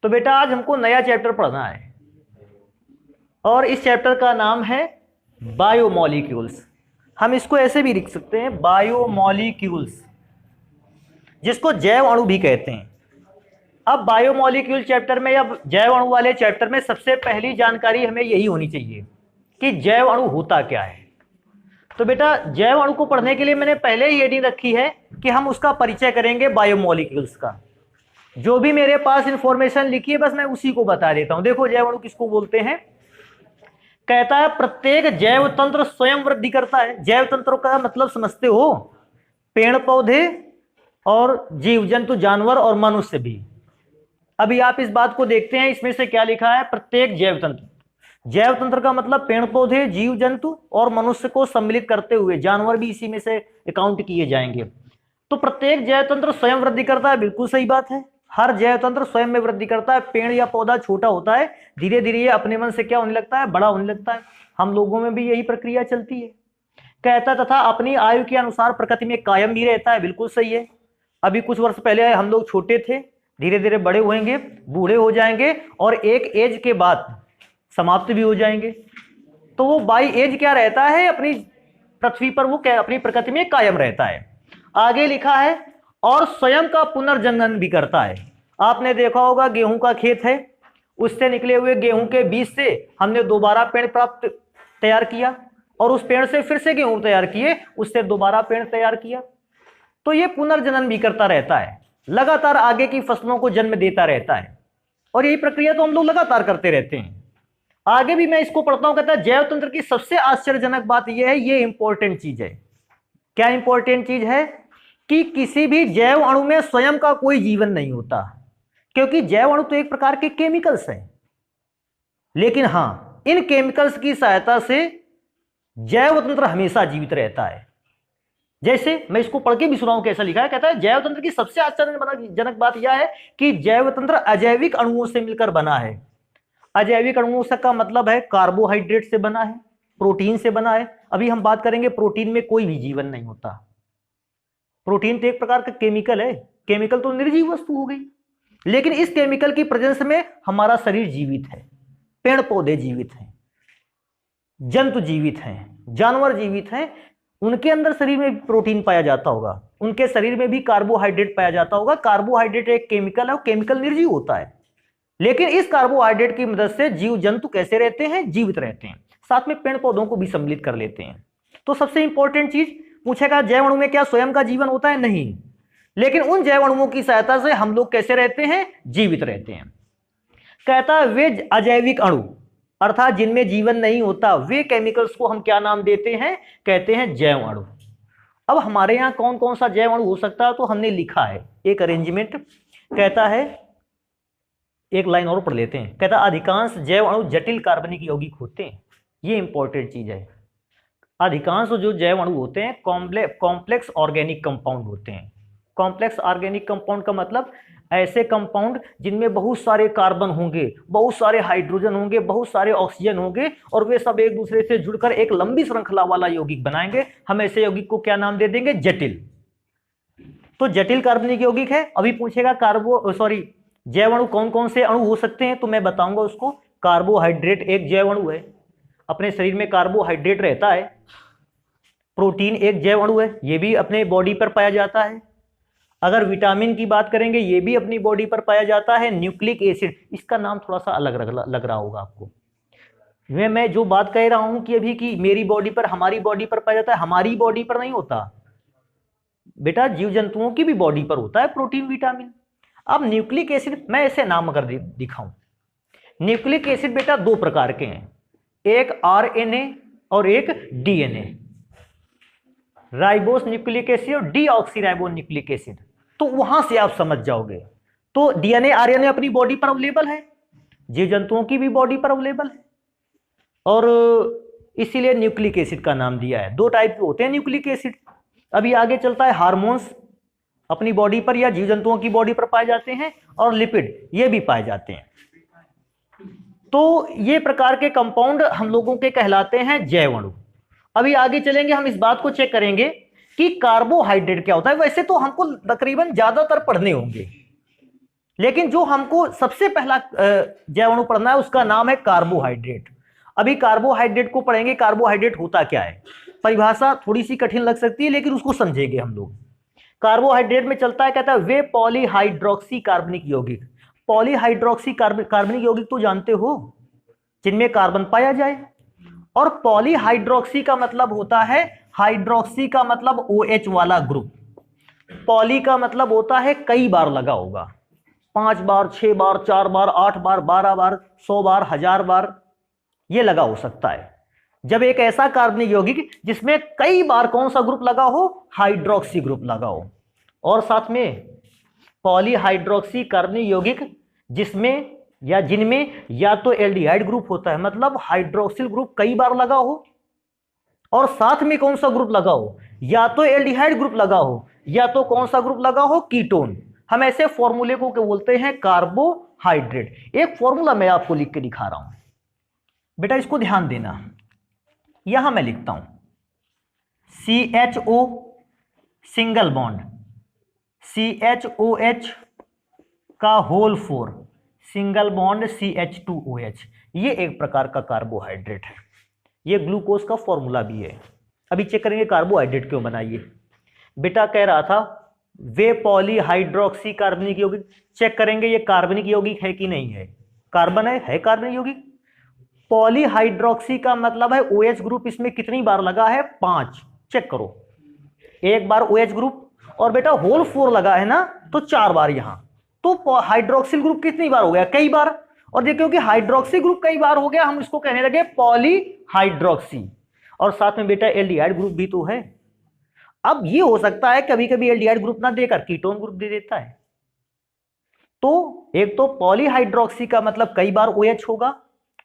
तो बेटा आज हमको नया चैप्टर पढ़ना है और इस चैप्टर का नाम है बायोमॉलिक्यूल्स। हम इसको ऐसे भी लिख सकते हैं बायोमॉलिक्यूल्स, जिसको जैव अणु भी कहते हैं। अब बायोमॉलिक्यूल चैप्टर में या जैव अणु वाले चैप्टर में सबसे पहली जानकारी हमें यही होनी चाहिए कि जैव अणु होता क्या है। तो बेटा जैव अणु को पढ़ने के लिए मैंने पहले ही हेडिंग रखी है कि हम उसका परिचय करेंगे बायोमॉलिक्यूल्स का। जो भी मेरे पास इंफॉर्मेशन लिखी है बस मैं उसी को बता देता हूं। देखो जैव अणु किसको बोलते हैं। कहता है प्रत्येक जैव तंत्र स्वयं वृद्धि करता है। जैव तंत्र का मतलब समझते हो, पेड़ पौधे और जीव जंतु जानवर और मनुष्य भी। अभी आप इस बात को देखते हैं, इसमें से क्या लिखा है, प्रत्येक जैव तंत्र। जैव तंत्र का मतलब पेड़ पौधे, जीव जंतु और मनुष्य को सम्मिलित करते हुए जानवर भी इसी में से अकाउंट किए जाएंगे। तो प्रत्येक जैव तंत्र स्वयं वृद्धि करता है, बिल्कुल सही बात है। हर जैव तंत्र स्वयं में वृद्धि करता है। पेड़ या पौधा छोटा होता है, धीरे धीरे ये अपने मन से क्या होने लगता है, बड़ा होने लगता है। हम लोगों में भी यही प्रक्रिया चलती है। कहता तथा अपनी आयु के अनुसार प्रकृति में कायम भी रहता है, बिल्कुल सही है। अभी कुछ वर्ष पहले हम लोग छोटे थे, धीरे धीरे बड़े होंगे, बूढ़े हो जाएंगे और एक एज के बाद समाप्त भी हो जाएंगे। तो वो बाई एज क्या रहता है, अपनी पृथ्वी पर वो क्या अपनी प्रकृति में कायम रहता है। आगे लिखा है और स्वयं का पुनर्जनन भी करता है। आपने देखा होगा गेहूं का खेत है, उससे निकले हुए गेहूं के बीज से हमने दोबारा पेड़ प्राप्त तैयार किया और उस पेड़ से फिर से गेहूं तैयार किए, उससे दोबारा पेड़ तैयार किया। तो ये पुनर्जनन भी करता रहता है, लगातार आगे की फसलों को जन्म देता रहता है। और यही प्रक्रिया तो हम लोग लगातार करते रहते हैं। आगे भी मैं इसको पढ़ता हूं, कहता है जैव तंत्र की सबसे आश्चर्यजनक बात यह है, ये इंपॉर्टेंट चीज है। क्या इंपॉर्टेंट चीज है कि किसी भी जैव अणु में स्वयं का कोई जीवन नहीं होता, क्योंकि जैव अणु तो एक प्रकार के केमिकल्स हैं। लेकिन हां, इन केमिकल्स की सहायता से जैव तंत्र हमेशा जीवित रहता है। जैसे मैं इसको पढ़ के भी सुनाऊं कैसा लिखा है। कहता है जैव तंत्र की सबसे आश्चर्यजनक बात यह है कि जैव तंत्र अजैविक अणुओं से मिलकर बना है। अजैविक अणुओं से का मतलब है कार्बोहाइड्रेट से बना है, प्रोटीन से बना है। अभी हम बात करेंगे प्रोटीन में कोई भी जीवन नहीं होता। प्रोटीन तो एक प्रकार का केमिकल है, केमिकल तो निर्जीव वस्तु हो गई। लेकिन इस केमिकल की प्रेजेंस में हमारा शरीर जीवित है, पेड़ पौधे जीवित हैं, जंतु जीवित हैं, जानवर जीवित हैं। उनके अंदर शरीर में प्रोटीन पाया जाता होगा, उनके शरीर में भी कार्बोहाइड्रेट पाया जाता होगा। कार्बोहाइड्रेट एक केमिकल है, वो केमिकल निर्जीव होता है। लेकिन इस कार्बोहाइड्रेट की मदद से जीव जंतु कैसे रहते हैं, जीवित रहते हैं, साथ में पेड़ पौधों को भी सम्मिलित कर लेते हैं। तो सबसे इंपॉर्टेंट चीज पूछेगा, जैव अणु में क्या स्वयं का जीवन होता है? नहीं। लेकिन उन जैव अणुओं की सहायता से हम लोग कैसे रहते हैं, जीवित रहते हैं। कहता है वे अजैविक अणु अर्थात जिनमें जीवन नहीं होता, वे केमिकल्स को हम क्या नाम देते हैं, कहते हैं जैव अणु। अब हमारे यहां कौन कौन सा जैव अणु हो सकता है, तो हमने लिखा है एक अरेंजमेंट। कहता है एक लाइन और पढ़ लेते हैं। कहता है अधिकांश जैव अणु जटिल कार्बनिक यौगिक होते हैं। ये इंपॉर्टेंट चीज है। अधिकांश जो जैव अणु होते हैं कॉम्प्लेक्स ऑर्गेनिक कंपाउंड होते हैं। कॉम्प्लेक्स ऑर्गेनिक कंपाउंड का मतलब ऐसे कंपाउंड जिनमें बहुत सारे कार्बन होंगे, बहुत सारे हाइड्रोजन होंगे, बहुत सारे ऑक्सीजन होंगे और वे सब एक दूसरे से जुड़कर एक लंबी श्रृंखला वाला यौगिक बनाएंगे। हम ऐसे यौगिक को क्या नाम दे देंगे, जटिल। तो जटिल कार्बनिक यौगिक है। अभी पूछेगा जैव अणु कौन कौन से अणु हो सकते हैं, तो मैं बताऊंगा उसको। कार्बोहाइड्रेट एक जैव अणु है, अपने शरीर में कार्बोहाइड्रेट रहता है। प्रोटीन एक जैव अणु है, ये भी अपने बॉडी पर पाया जाता है। अगर विटामिन की बात करेंगे, ये भी अपनी बॉडी पर पाया जाता है। न्यूक्लिक एसिड, इसका नाम थोड़ा सा अलग लग रहा होगा आपको। मैं जो बात कह रहा हूं कि अभी कि मेरी बॉडी पर, हमारी बॉडी पर पाया जाता है, हमारी बॉडी पर नहीं होता बेटा, जीव जंतुओं की भी बॉडी पर होता है प्रोटीन विटामिन। अब न्यूक्लिक एसिड मैं ऐसे नाम अगर दिखाऊं, न्यूक्लिक एसिड बेटा दो प्रकार के हैं, एक आरएनए और एक डीएनए। राइबोस न्यूक्लिक एसिड और डीऑक्सीराइबो न्यूक्लिक एसिड। तो वहां से आप समझ जाओगे। तो डीएनए आरएनए अपनी बॉडी पर अवेलेबल है, जीव जंतुओं की भी बॉडी पर अवेलेबल है, और इसीलिए न्यूक्लिक एसिड का नाम दिया है। दो टाइप के होते हैं न्यूक्लिक एसिड। अभी आगे चलता है, हार्मोन्स अपनी बॉडी पर या जीव जंतुओं की बॉडी पर पाए जाते हैं, और लिपिड ये भी पाए जाते हैं। तो ये प्रकार के कंपाउंड हम लोगों के कहलाते हैं जैव अणु। अभी आगे चलेंगे, हम इस बात को चेक करेंगे कि कार्बोहाइड्रेट क्या होता है। वैसे तो हमको तकरीबन ज्यादातर पढ़ने होंगे, लेकिन जो हमको सबसे पहला जैव अणु पढ़ना है उसका नाम है कार्बोहाइड्रेट। अभी कार्बोहाइड्रेट को पढ़ेंगे, कार्बोहाइड्रेट होता क्या है। परिभाषा थोड़ी सी कठिन लग सकती है लेकिन उसको समझेंगे हम लोग। कार्बोहाइड्रेट में चलता है, कहता है वे पॉलीहाइड्रोक्सी कार्बनिक यौगिक। पॉलीहाइड्रोक्सी कार्बनिक यौगिक तो जानते हो, जिनमें कार्बन पाया जाए। और पॉलीहाइड्रोक्सी का मतलब होता है, हाइड्रोक्सी का मतलब OH वाला ग्रुप, पॉली का मतलब होता है कई बार लगा होगा, 5 बार, 6 बार, 4 बार, 8 बार, 12 बार, 100 बार, 1000 बार ये लगा हो सकता है। जब एक ऐसा कार्बनिक यौगिक जिसमें कई बार कौन सा ग्रुप लगा हो, हाइड्रोक्सी ग्रुप लगा हो। और साथ में पॉलीहाइड्रोक्सी कार्बनिक यौगिक जिसमें या जिनमें या तो एल्डिहाइड ग्रुप होता है, मतलब हाइड्रोक्सिल ग्रुप कई बार लगा हो, और साथ में कौन सा ग्रुप लगा हो, या तो एल्डिहाइड ग्रुप लगा हो या तो कौन सा ग्रुप लगा हो, कीटोन। हम ऐसे फॉर्मूले को बोलते हैं कार्बोहाइड्रेट। एक फॉर्मूला मैं आपको लिख के दिखा रहा हूं बेटा, इसको ध्यान देना। यहां मैं लिखता हूं CHO सिंगल बॉन्ड, CHOH का होल 4 सिंगल बॉन्ड CH2OH, ये एक प्रकार का कार्बोहाइड्रेट है। ये ग्लूकोज का फॉर्मूला भी है। अभी चेक करेंगे कार्बोहाइड्रेट क्यों बनाइए। बेटा कह रहा था वे पॉलीहाइड्रोक्सी कार्बनिक यौगिक, चेक करेंगे ये कार्बनिक यौगिक है कि नहीं है। कार्बन है कार्बनिक यौगिक। पॉलीहाइड्रोक्सी का मतलब है OH ग्रुप इसमें कितनी बार लगा है, 5। चेक करो, एक बार OH ग्रुप, और बेटा होल 4 लगा है ना, तो 4 बार यहां। तो हाइड्रोक्सिल ग्रुप कितनी बार हो गया, कई बार। और देखो कि हाइड्रोक्सी ग्रुप कई बार हो गया, हम इसको कहने लगे पॉलीहाइड्रोक्सी। और साथ में बेटा एल्डिहाइड ग्रुप भी तो है। अब ये हो सकता है कभी कभी एल्डिहाइड ग्रुप ना देकर कीटोन ग्रुप दे देता है। तो एक तो पॉलीहाइड्रोक्सी का मतलब कई बार OH होगा,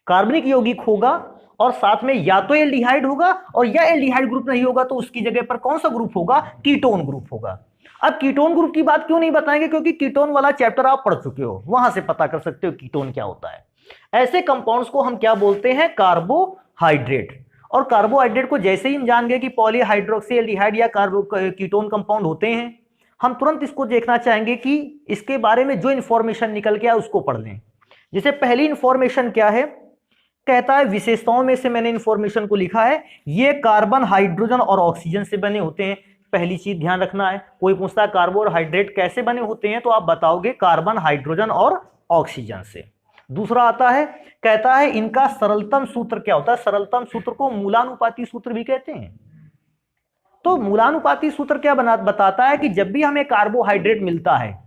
कार्बनिक यौगिक होगा, और साथ में या तो एल्डिहाइड होगा, और या एल्डिहाइड ग्रुप नहीं होगा तो उसकी जगह पर कौन सा ग्रुप होगा, कीटोन ग्रुप होगा। अब कीटोन ग्रुप की बात क्यों नहीं बताएंगे, क्योंकि कीटोन वाला चैप्टर आप पढ़ चुके हो, वहां से पता कर सकते हो कीटोन क्या होता है। ऐसे कंपाउंड्स को हम क्या बोलते हैं, कार्बोहाइड्रेट। और कार्बोहाइड्रेट को जैसे ही हम जान गए कि पॉलीहाइड्रोक्सी एल्डिहाइड या कीटोन कंपाउंड होते हैं, हम तुरंत इसको देखना चाहेंगे कि इसके बारे में जो इंफॉर्मेशन निकल के आए उसको पढ़ लें। जैसे पहली इंफॉर्मेशन क्या है, कहता है विशेषताओं में से मैंने इंफॉर्मेशन को लिखा है, ये कार्बन, हाइड्रोजन और ऑक्सीजन से बने होते हैं। पहली चीज ध्यान रखना है, कोई पूछता है कार्बोहाइड्रेट कैसे बने होते हैं, तो आप बताओगे कार्बन, हाइड्रोजन और ऑक्सीजन से। दूसरा आता है, कहता है इनका सरलतम सूत्र क्या होता है। सरलतम सूत्र को मूलानुपाती सूत्र भी कहते हैं। तो मूलानुपाती सूत्र क्या बताता है कि जब भी हमें कार्बोहाइड्रेट मिलता है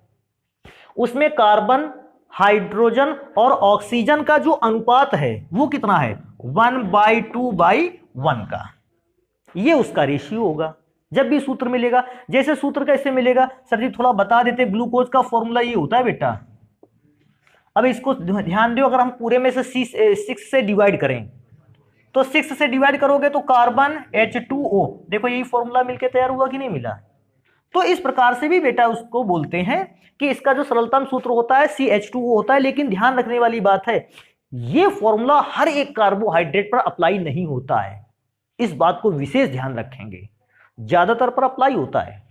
उसमें कार्बन, हाइड्रोजन और ऑक्सीजन का जो अनुपात है वो कितना है, 1/2/1 का। ये उसका रेशियो होगा जब भी सूत्र मिलेगा। जैसे सूत्र कैसे मिलेगा सर जी, थोड़ा बता देते। ग्लूकोज का फॉर्मूला ये होता है बेटा, अब इसको ध्यान दो। अगर हम पूरे में से 6 से डिवाइड करें तो 6 से डिवाइड करोगे तो कार्बन H2O, देखो यही फॉर्मूला मिलके तैयार हुआ कि नहीं मिला। तो इस प्रकार से भी बेटा उसको बोलते हैं कि इसका जो सरलतम सूत्र होता है CH2O होता है। लेकिन ध्यान रखने वाली बात है, ये फॉर्मूला हर एक कार्बोहाइड्रेट पर अप्लाई नहीं होता है। इस बात को विशेष ध्यान रखेंगे, ज्यादातर पर अप्लाई होता है,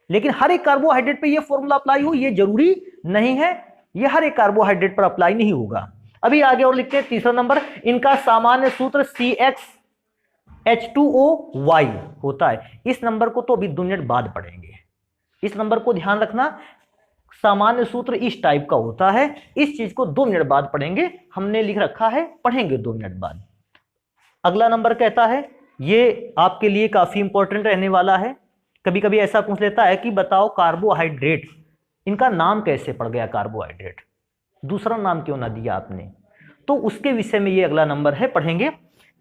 लेकिन हर एक कार्बोहाइड्रेट पे ये फॉर्मूला अप्लाई हो ये जरूरी नहीं है। ये हर एक कार्बोहाइड्रेट पर अप्लाई नहीं होगा। अभी आगे और लिखते हैं तीसरा नंबर, इनका सामान्य सूत्र CxH2OY होता है। इस नंबर को तो अभी 2 मिनट बाद पढ़ेंगे। इस नंबर को ध्यान रखना, सामान्य सूत्र इस टाइप का होता है। इस चीज को 2 मिनट बाद पढ़ेंगे, हमने लिख रखा है, पढ़ेंगे 2 मिनट बाद। अगला नंबर कहता है, ये आपके लिए काफी इंपॉर्टेंट रहने वाला है। कभी कभी ऐसा पूछ लेता है कि बताओ कार्बोहाइड्रेट, इनका नाम कैसे पड़ गया कार्बोहाइड्रेट, दूसरा नाम क्यों ना दिया आपने। तो उसके विषय में ये अगला नंबर है, पढ़ेंगे।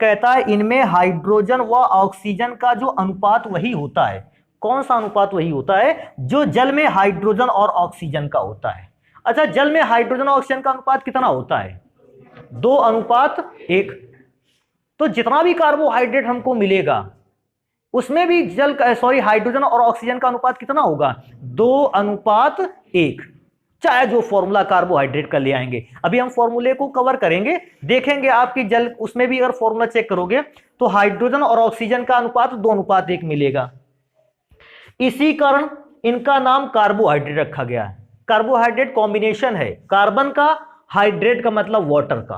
कहता है इनमें हाइड्रोजन व ऑक्सीजन का जो अनुपात वही होता है। कौन सा अनुपात वही होता है, जो जल में हाइड्रोजन और ऑक्सीजन का होता है। अच्छा, जल में हाइड्रोजन और ऑक्सीजन का अनुपात कितना होता है, 2:1। तो जितना भी कार्बोहाइड्रेट हमको मिलेगा उसमें भी हाइड्रोजन और ऑक्सीजन का अनुपात कितना होगा, 2:1। चाहे जो फॉर्मूला कार्बोहाइड्रेट का ले आएंगे, अभी हम फॉर्मूले को कवर करेंगे, देखेंगे आपकी जल उसमें भी अगर फॉर्मूला चेक करोगे तो हाइड्रोजन और ऑक्सीजन का अनुपात 2:1 मिलेगा। इसी कारण इनका नाम कार्बोहाइड्रेट रखा गया है। कार्बोहाइड्रेट कॉम्बिनेशन है, कार्बन का, हाइड्रेट का मतलब वाटर का।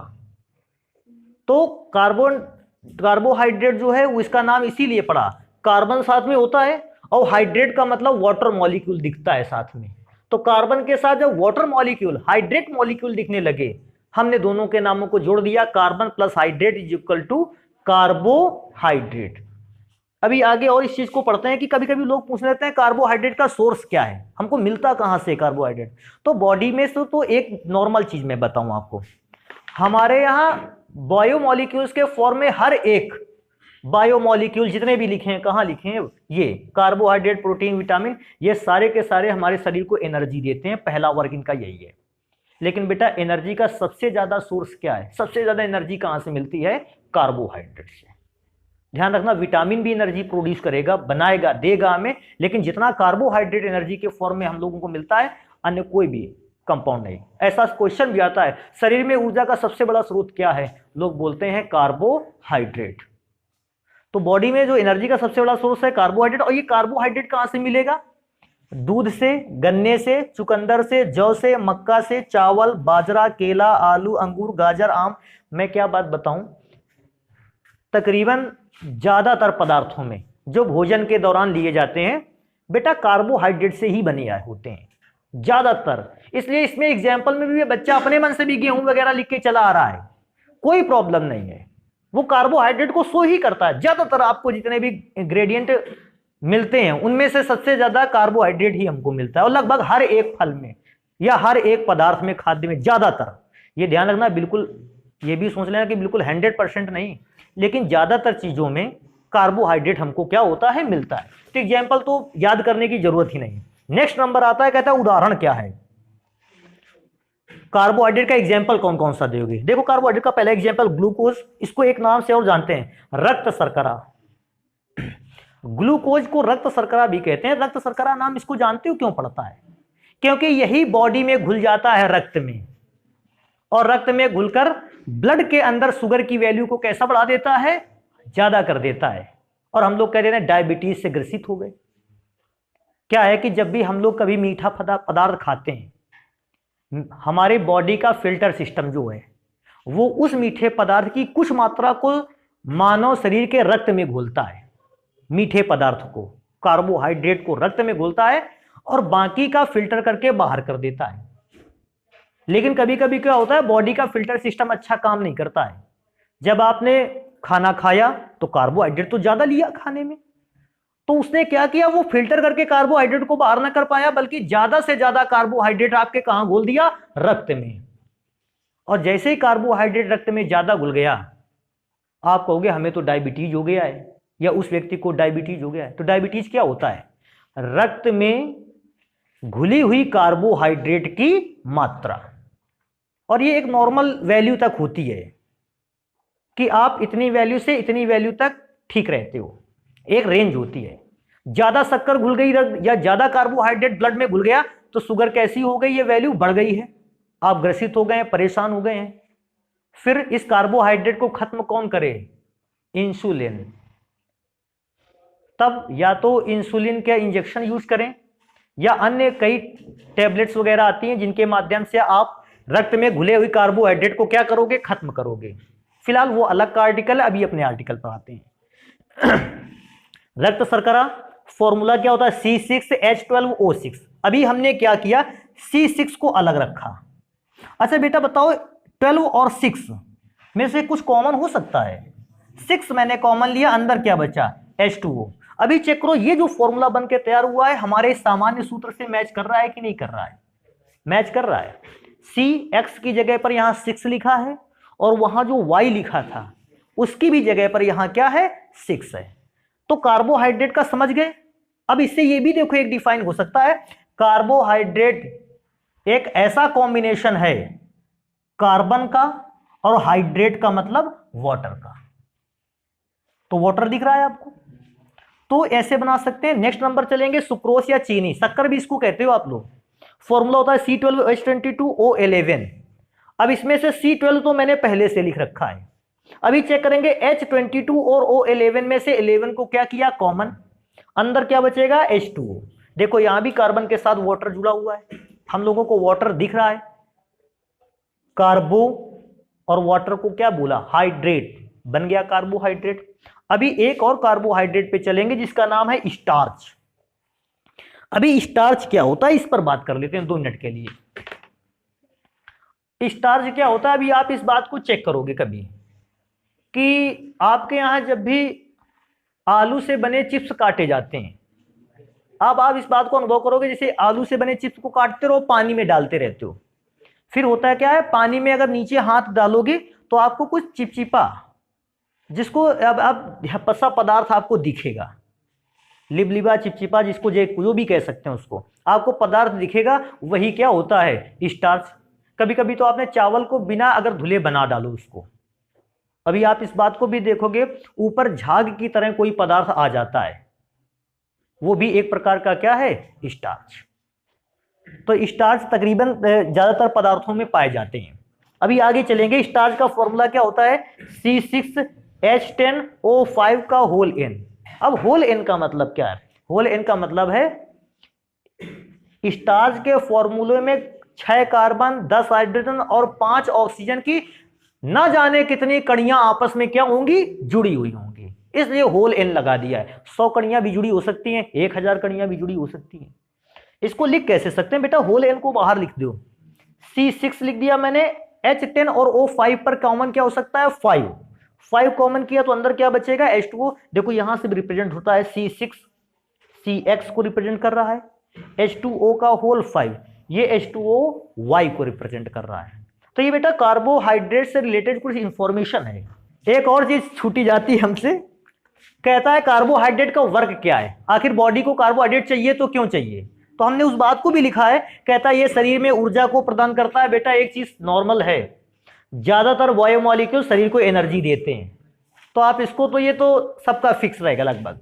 तो कार्बोहाइड्रेट जो है वो इसका नाम इसीलिए पड़ा, कार्बन साथ में होता है और हाइड्रेट का मतलब वाटर मॉलिक्यूल दिखता है साथ में। तो कार्बन के साथ जब वाटर मॉलिक्यूल, हाइड्रेट मॉलिक्यूल दिखने लगे, हमने दोनों के नामों को जोड़ दिया, carbon plus hydrate is equal to carbohydrate. अभी आगे और इस चीज को पढ़ते हैं कि कभी कभी लोग पूछ लेते हैं कार्बोहाइड्रेट का सोर्स क्या है, हमको मिलता कहां से कार्बोहाइड्रेट। तो बॉडी में से तो एक नॉर्मल चीज मैं बताऊं आपको, हमारे यहाँ बायोमोलिक्यूल्स के फॉर्म में हर एक बायोमोलिक्यूल जितने भी लिखे हैं, कहाँ लिखे हैं, ये कार्बोहाइड्रेट, प्रोटीन, विटामिन, ये सारे के सारे हमारे शरीर को एनर्जी देते हैं, पहला वर्क इनका यही है। लेकिन बेटा एनर्जी का सबसे ज्यादा सोर्स क्या है, सबसे ज्यादा एनर्जी कहां से मिलती है, कार्बोहाइड्रेट से। ध्यान रखना, विटामिन भी एनर्जी प्रोड्यूस करेगा, बनाएगा, देगा हमें, लेकिन जितना कार्बोहाइड्रेट एनर्जी के फॉर्म में हम लोगों को मिलता है, अन्य कोई भी कंपाउंड नहीं। ऐसा क्वेश्चन भी आता है, शरीर में ऊर्जा का सबसे बड़ा स्रोत क्या है, लोग बोलते हैं कार्बोहाइड्रेट। तो बॉडी में जो एनर्जी का सबसे बड़ा सोर्स है कार्बोहाइड्रेट, और ये कार्बोहाइड्रेट कहां से मिलेगा, दूध से, गन्ने से, चुकंदर से, जौ से, मक्का से, चावल, बाजरा, केला, आलू, अंगूर, गाजर, आम। मैं क्या बात बताऊं, तकरीबन ज्यादातर पदार्थों में जो भोजन के दौरान लिए जाते हैं बेटा कार्बोहाइड्रेट से ही बने होते हैं ज्यादातर। इसलिए इसमें एग्जाम्पल में भी बच्चा अपने मन से भी गेहूं वगैरह लिख के चला आ रहा है, कोई प्रॉब्लम नहीं है, वो कार्बोहाइड्रेट को शो ही करता है। ज्यादातर आपको जितने भी इंग्रेडिएंट मिलते हैं उनमें से सबसे ज्यादा कार्बोहाइड्रेट ही हमको मिलता है, और लगभग हर एक फल में या हर एक पदार्थ में, खाद्य में ज्यादातर। ये ध्यान रखना, बिल्कुल ये भी सोच लेना कि बिल्कुल 100% नहीं, लेकिन ज्यादातर चीजों में कार्बोहाइड्रेट हमको क्या होता है, मिलता है। तो एग्जाम्पल तो याद करने की जरूरत ही नहीं। नेक्स्ट नंबर आता है, कहता है उदाहरण क्या है, कार्बोहाइड्रेट का एग्जाम्पल कौन कौन सा दोगे। देखो कार्बोहाइड्रेट का पहला एग्जाम्पल ग्लूकोज, इसको एक नाम से और जानते हैं, रक्त शर्करा। ग्लूकोज को रक्त शर्करा भी कहते हैं। रक्त शर्करा नाम इसको जानते हो क्यों पड़ता है, क्योंकि यही बॉडी में घुल जाता है रक्त में, और रक्त में घुलकर ब्लड के अंदर शुगर की वैल्यू को कैसा बढ़ा देता है, ज्यादा कर देता है। और हम लोग कह रहे हैं डायबिटीज से ग्रसित हो गए। क्या है कि जब भी हम लोग कभी मीठा पदार्थ खाते हैं, हमारे बॉडी का फिल्टर सिस्टम जो है वो उस मीठे पदार्थ की कुछ मात्रा को मानव शरीर के रक्त में घोलता है, मीठे पदार्थ को, कार्बोहाइड्रेट को रक्त में घोलता है और बाकी का फिल्टर करके बाहर कर देता है। लेकिन कभी कभी क्या होता है, बॉडी का फिल्टर सिस्टम अच्छा काम नहीं करता है। जब आपने खाना खाया तो कार्बोहाइड्रेट तो ज्यादा लिया खाने में, तो उसने क्या किया, वो फिल्टर करके कार्बोहाइड्रेट को बाहर ना कर पाया, बल्कि ज्यादा से ज्यादा कार्बोहाइड्रेट आपके कहां घोल दिया, रक्त में। और जैसे ही कार्बोहाइड्रेट रक्त में ज्यादा घुल गया, आप कहोगे हमें तो डायबिटीज हो गया है, या उस व्यक्ति को डायबिटीज हो गया है। तो डायबिटीज क्या होता है, रक्त में घुली हुई कार्बोहाइड्रेट की मात्रा, और ये एक नॉर्मल वैल्यू तक होती है कि आप इतनी वैल्यू से इतनी वैल्यू तक ठीक रहते हो, एक रेंज होती है। ज्यादा शक्कर घुल गई या ज्यादा कार्बोहाइड्रेट ब्लड में घुल गया तो शुगर कैसी हो गई, ये वैल्यू बढ़ गई है, आप ग्रसित हो गए हैं, परेशान हो गए हैं। फिर इस कार्बोहाइड्रेट को खत्म कौन करे, इंसुलिन। तब या तो इंसुलिन का इंजेक्शन यूज करें, या अन्य कई टैबलेट्स वगैरह आती हैं जिनके माध्यम से आप रक्त में घुले हुई कार्बोहाइड्रेट को क्या करोगे, खत्म करोगे। फिलहाल वो अलग का आर्टिकल है, अभी अपने आर्टिकल पर आते हैं। रक्त शर्करा फॉर्मूला क्या होता है, C6H12O6। अभी हमने क्या किया, C6 को अलग रखा। अच्छा बेटा बताओ 12 और 6 में से कुछ कॉमन हो सकता है, 6 मैंने कॉमन लिया, अंदर क्या बचा, H2O। अभी चेक करो ये जो फॉर्मूला बन के तैयार हुआ है हमारे सामान्य सूत्र से मैच कर रहा है कि नहीं कर रहा है, मैच कर रहा है। CX की जगह पर यहां 6 लिखा है, और वहां जो Y लिखा था उसकी भी जगह पर यहां क्या है, 6 है। तो कार्बोहाइड्रेट का समझ गए। अब इससे ये भी देखो एक डिफाइन हो सकता है, कार्बोहाइड्रेट एक ऐसा कॉम्बिनेशन है कार्बन का और हाइड्रेट का मतलब वाटर का। तो वाटर दिख रहा है आपको, तो ऐसे बना सकते हैं। नेक्स्ट नंबर चलेंगे, सुक्रोस या चीनी, शक्कर भी इसको कहते हो आप लोग। फॉर्मूला होता है C12H22O11। अब इसमें से C12 तो मैंने पहले से लिख रखा है। अभी चेक करेंगे H22 और O11 में से 11 को क्या किया, कॉमन, अंदर क्या बचेगा, H2O। देखो यहां भी कार्बन के साथ वाटर जुड़ा हुआ है, हम लोगों को वाटर दिख रहा है, कार्बो और वाटर को क्या बोला, हाइड्रेट, बन गया कार्बोहाइड्रेट। अभी एक और कार्बोहाइड्रेट पे चलेंगे जिसका नाम है स्टार्च। अभी स्टार्च क्या होता है इस पर बात कर लेते हैं 2 मिनट के लिए। स्टार्च क्या होता है, अभी आप इस बात को चेक करोगे कभी कि आपके यहां जब भी आलू से बने चिप्स काटे जाते हैं, अब आप इस बात को अनुभव करोगे, जैसे आलू से बने चिप्स को काटते रहो, पानी में डालते रहते हो, फिर होता है क्या है, पानी में अगर नीचे हाथ डालोगे तो आपको कुछ चिपचिपा, जिसको अब पसा पदार्थ आपको दिखेगा, लिबलिबा चिपचिपा, जिसको जो भी कह सकते हैं, उसको आपको पदार्थ दिखेगा, वही क्या होता है, स्टार्च। कभी कभी तो आपने चावल को बिना अगर धुले बना डालो उसको, अभी आप इस बात को भी देखोगे, ऊपर झाग की तरह कोई पदार्थ आ जाता है, वो भी एक प्रकार का क्या है, स्टार्च। तो स्टार्च तकरीबन ज्यादातर पदार्थों में पाए जाते हैं। अभी आगे चलेंगे, स्टार्च का फॉर्मूला क्या होता है, C6H10O5 का होल n। अब होल n का मतलब क्या है, होल n का मतलब है स्टार्च के फॉर्मूले में 6 कार्बन, 10 हाइड्रोजन और 5 ऑक्सीजन की ना जाने कितनी कड़ियां आपस में क्या होंगी, जुड़ी हुई होंगी, इसलिए होल n लगा दिया है। 100 कड़ियां भी जुड़ी हो सकती हैं, 1000 कड़ियां भी जुड़ी हो सकती हैं। इसको लिख कैसे सकते हैं बेटा, होल n को बाहर लिख दो, C6 लिख दिया मैंने, H10 और O5 पर कॉमन क्या हो सकता है, 5 कॉमन किया तो अंदर क्या बचेगा, H2O। देखो यहां से भी रिप्रेजेंट होता है, C6 CX को रिप्रेजेंट कर रहा है, H2O का होल 5, ये H2O Y को रिप्रेजेंट कर रहा है। तो ये बेटा कार्बोहाइड्रेट से रिलेटेड कुछ इंफॉर्मेशन है। एक और चीज छूटी जाती है हमसे, कहता है कार्बोहाइड्रेट का वर्क क्या है, आखिर बॉडी को कार्बोहाइड्रेट चाहिए तो क्यों चाहिए, तो हमने उस बात को भी लिखा है, कहता है ये शरीर में ऊर्जा को प्रदान करता है। बेटा एक चीज नॉर्मल है, ज्यादातर बायोमॉलिक्यूल शरीर को एनर्जी देते हैं, तो आप इसको, तो ये तो सबका फिक्स रहेगा लगभग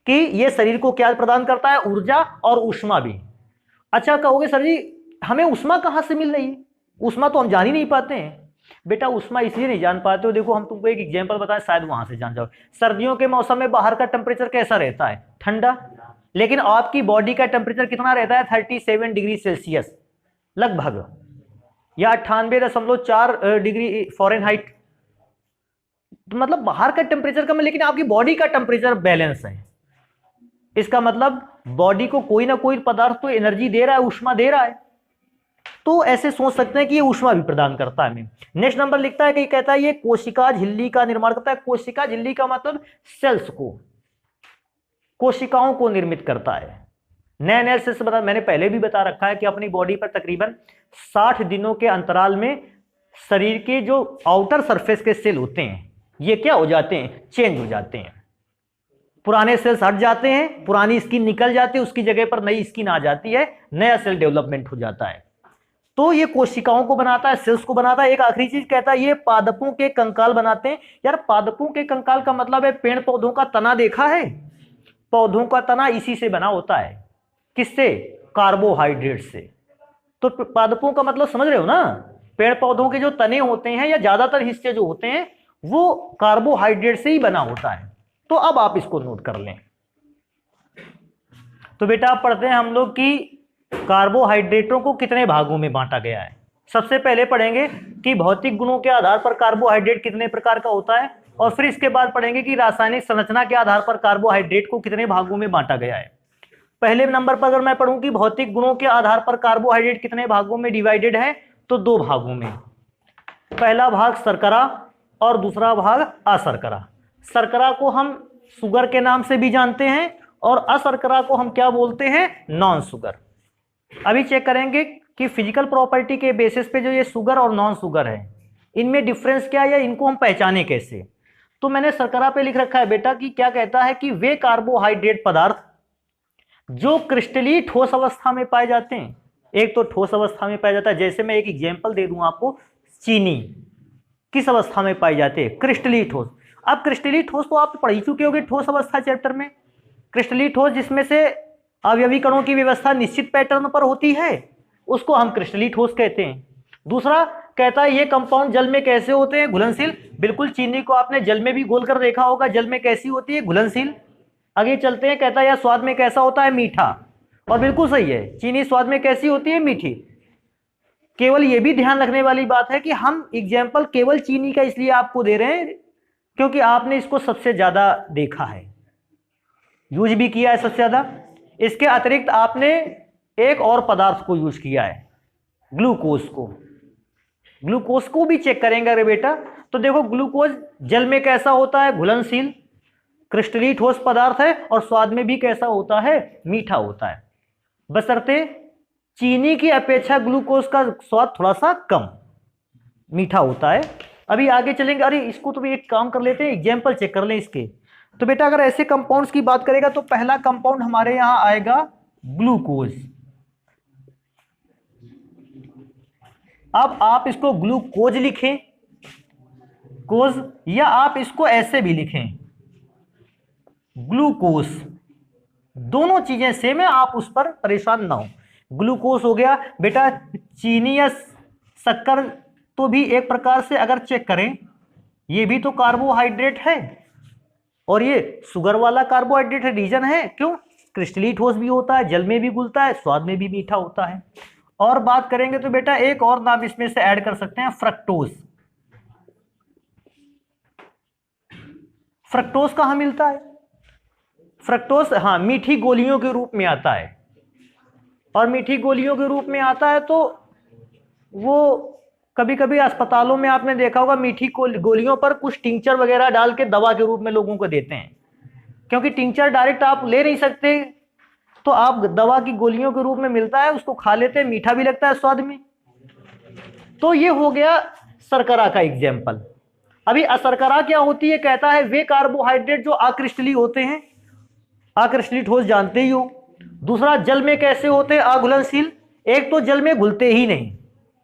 कि ये शरीर को क्या प्रदान करता है, ऊर्जा और ऊष्मा भी। अच्छा कहोगे सर जी हमें ऊष्मा कहां से मिल रही है, ऊष्मा तो हम जान ही नहीं पाते हैं। बेटा ऊष्मा इसलिए नहीं जान पाते हो, देखो हम तुमको एक एग्जांपल बताएं, शायद वहां से जान जाओ। सर्दियों के मौसम में बाहर का टेम्परेचर कैसा रहता है, ठंडा, लेकिन आपकी बॉडी का टेम्परेचर कितना रहता है, 37 डिग्री सेल्सियस लगभग, या 98.4 डिग्री फ़ारेनहाइट। तो मतलब बाहर का टेम्परेचर कम है, लेकिन आपकी बॉडी का टेम्परेचर बैलेंस है। इसका मतलब बॉडी को कोई ना कोई पदार्थ तो एनर्जी दे रहा है, ऊष्मा दे रहा है, तो ऐसे सोच सकते हैं कि ये ऊष्मा भी प्रदान करता है। नेक्स्ट नंबर लिखता है कि कहता है ये कोशिका झिल्ली का निर्माण करता है। कोशिका झिल्ली का मतलब सेल्स को, कोशिकाओं को निर्मित करता है। नए नए सेल्स बता, मैंने पहले भी बता रखा है कि अपनी बॉडी पर तकरीबन 60 दिनों के अंतराल में शरीर के जो आउटर सरफेस के सेल होते हैं ये क्या हो जाते हैं, चेंज हो जाते हैं। पुराने सेल्स हट जाते हैं, पुरानी स्किन निकल जाती है, उसकी जगह पर नई स्किन आ जाती है, नया सेल डेवलपमेंट हो जाता है। तो ये कोशिकाओं को बनाता है, सेल्स को बनाता है। एक आखिरी चीज कहता है ये पादपों के कंकाल बनाते हैं। यार पादपों के कंकाल का मतलब है पेड़ पौधों का तना, देखा है, पौधों का तना इसी से बना होता है, किससे, कार्बोहाइड्रेट से। तो पादपों का मतलब समझ रहे हो ना, पेड़ पौधों के जो तने होते हैं या ज्यादातर हिस्से जो होते हैं वो कार्बोहाइड्रेट से ही बना होता है। तो अब आप इसको नोट कर लें। तो बेटा आप पढ़ते हैं हम लोग कि कार्बोहाइड्रेटों को कितने भागों में बांटा गया है। सबसे पहले पढ़ेंगे कि भौतिक गुणों के आधार पर कार्बोहाइड्रेट कितने प्रकार का होता है, और फिर इसके बाद पढ़ेंगे कि रासायनिक संरचना के आधार पर कार्बोहाइड्रेट को कितने भागों में बांटा गया है। पहले नंबर पर अगर मैं पढ़ूं कि भौतिक गुणों के आधार पर कार्बोहाइड्रेट कितने भागों में डिवाइडेड है, तो 2 भागों में। पहला भाग शर्करा और दूसरा भाग अशर्करा। शर्करा को हम शुगर के नाम से भी जानते हैं और अशर्करा को हम क्या बोलते हैं, नॉन शुगर। अभी चेक करेंगे कि फिजिकल प्रॉपर्टी के बेसिस पे जो ये शुगर और नॉन शुगर है इनमें डिफरेंस क्या है या इनको हम पहचाने कैसे। तो मैंने शर्करा पे लिख रखा है बेटा कि क्या कहता है कि वे कार्बोहाइड्रेट पदार्थ जो क्रिस्टली ठोस अवस्था में पाए जाते हैं। एक तो ठोस अवस्था में पाया जाता है, जैसे मैं एक एग्जांपल दे दूं आपको, चीनी किस अवस्था में पाई जाती है, क्रिस्टली ठोस। अब क्रिस्टली ठोस तो आप पढ़ ही चुके होंगे ठोस अवस्था चैप्टर में। क्रिस्टली ठोस जिसमें से अवयवी कणों की व्यवस्था निश्चित पैटर्न पर होती है उसको हम क्रिस्टली ठोस कहते हैं। दूसरा कहता है ये कंपाउंड जल में कैसे होते हैं, घुलनशील। बिल्कुल चीनी को आपने जल में भी घोल कर देखा होगा, जल में कैसी होती है, घुलनशील। आगे चलते हैं, कहता है यह स्वाद में कैसा होता है, मीठा। और बिल्कुल सही है, चीनी स्वाद में कैसी होती है? मीठी। केवल ये भी ध्यान रखने वाली बात है कि हम एग्जाम्पल केवल चीनी का इसलिए आपको दे रहे हैं क्योंकि आपने इसको सबसे ज्यादा देखा है, यूज भी किया है सबसे ज्यादा। इसके अतिरिक्त आपने एक और पदार्थ को यूज किया है, ग्लूकोज को। ग्लूकोज को भी चेक करेंगे अरे बेटा, तो देखो ग्लूकोज जल में कैसा होता है? घुलनशील, क्रिस्टलीय ठोस पदार्थ है, और स्वाद में भी कैसा होता है? मीठा होता है। बशर्ते चीनी की अपेक्षा ग्लूकोज का स्वाद थोड़ा सा कम मीठा होता है। अभी आगे चलेंगे। अरे इसको तो भी एक काम कर लेते हैं, एग्जाम्पल चेक कर लें इसके। तो बेटा अगर ऐसे कंपाउंड्स की बात करेगा तो पहला कंपाउंड हमारे यहां आएगा ग्लूकोज। अब आप इसको ग्लूकोज लिखें, कोज, या आप इसको ऐसे भी लिखें ग्लूकोज, दोनों चीजें सेम है, आप उस पर परेशान ना हो। ग्लूकोज हो गया बेटा। चीनी या शक्कर तो भी एक प्रकार से अगर चेक करें, ये भी तो कार्बोहाइड्रेट है, और ये शुगर वाला कार्बोहाइड्रेट है। रीजन है क्यों? क्रिस्टलीय ठोस भी होता है, जल में भी घुलता है, स्वाद में भी मीठा होता है। और बात करेंगे तो बेटा एक और नाम इसमें से ऐड कर सकते हैं, फ्रक्टोज। फ्रक्टोज कहां मिलता है? फ्रक्टोज हाँ मीठी गोलियों के रूप में आता है, और मीठी गोलियों के रूप में आता है तो वो कभी कभी अस्पतालों में आपने देखा होगा मीठी गोलियों पर कुछ टिंचर वगैरह डाल के दवा के रूप में लोगों को देते हैं, क्योंकि टिंचर डायरेक्ट आप ले नहीं सकते, तो आप दवा की गोलियों के रूप में मिलता है, उसको खा लेते हैं, मीठा भी लगता है स्वाद में। तो ये हो गया शर्करा का एग्जाम्पल। अभी अशर्करा क्या होती है? कहता है वे कार्बोहाइड्रेट जो अक्रिस्टलीय होते हैं, अक्रिस्टलीय ठोस जानते ही हो। दूसरा जल में कैसे होते हैं? अघुलनशील। एक तो जल में घुलते ही नहीं,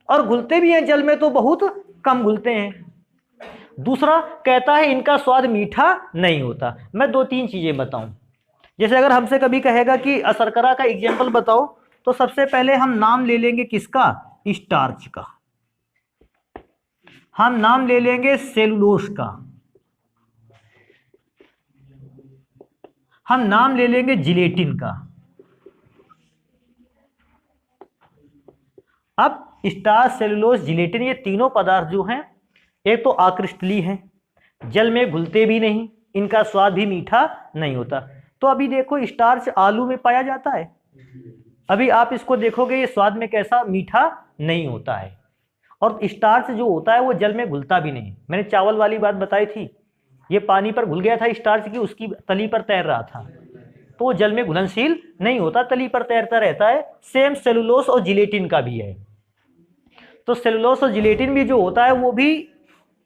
और घुलते भी हैं जल में तो बहुत कम घुलते हैं। दूसरा कहता है इनका स्वाद मीठा नहीं होता। मैं दो तीन चीजें बताऊं। जैसे अगर हमसे कभी कहेगा कि अशर्करा का एग्जाम्पल बताओ, तो सबसे पहले हम नाम ले लेंगे किसका? स्टार्च का। हम नाम ले लेंगे सेलुलोज का। हम नाम ले लेंगे जिलेटिन का। अब स्टार्च, सेलुलोज, जिलेटिन, ये तीनों पदार्थ जो हैं एक तो अक्रिस्टलीय हैं, जल में घुलते भी नहीं, इनका स्वाद भी मीठा नहीं होता। तो अभी देखो स्टार्च आलू में पाया जाता है, अभी आप इसको देखोगे ये स्वाद में कैसा? मीठा नहीं होता है। और स्टार्च जो होता है वो जल में घुलता भी नहीं। मैंने चावल वाली बात बताई थी, ये पानी पर घुल गया था स्टार्च की, उसकी तली पर तैर रहा था, तो वो जल में घुलनशील नहीं होता, तली पर तैरता रहता है। सेम सेलुलोज और जिलेटिन का भी है। तो सेलुलोज और जिलेटिन भी जो होता है वो भी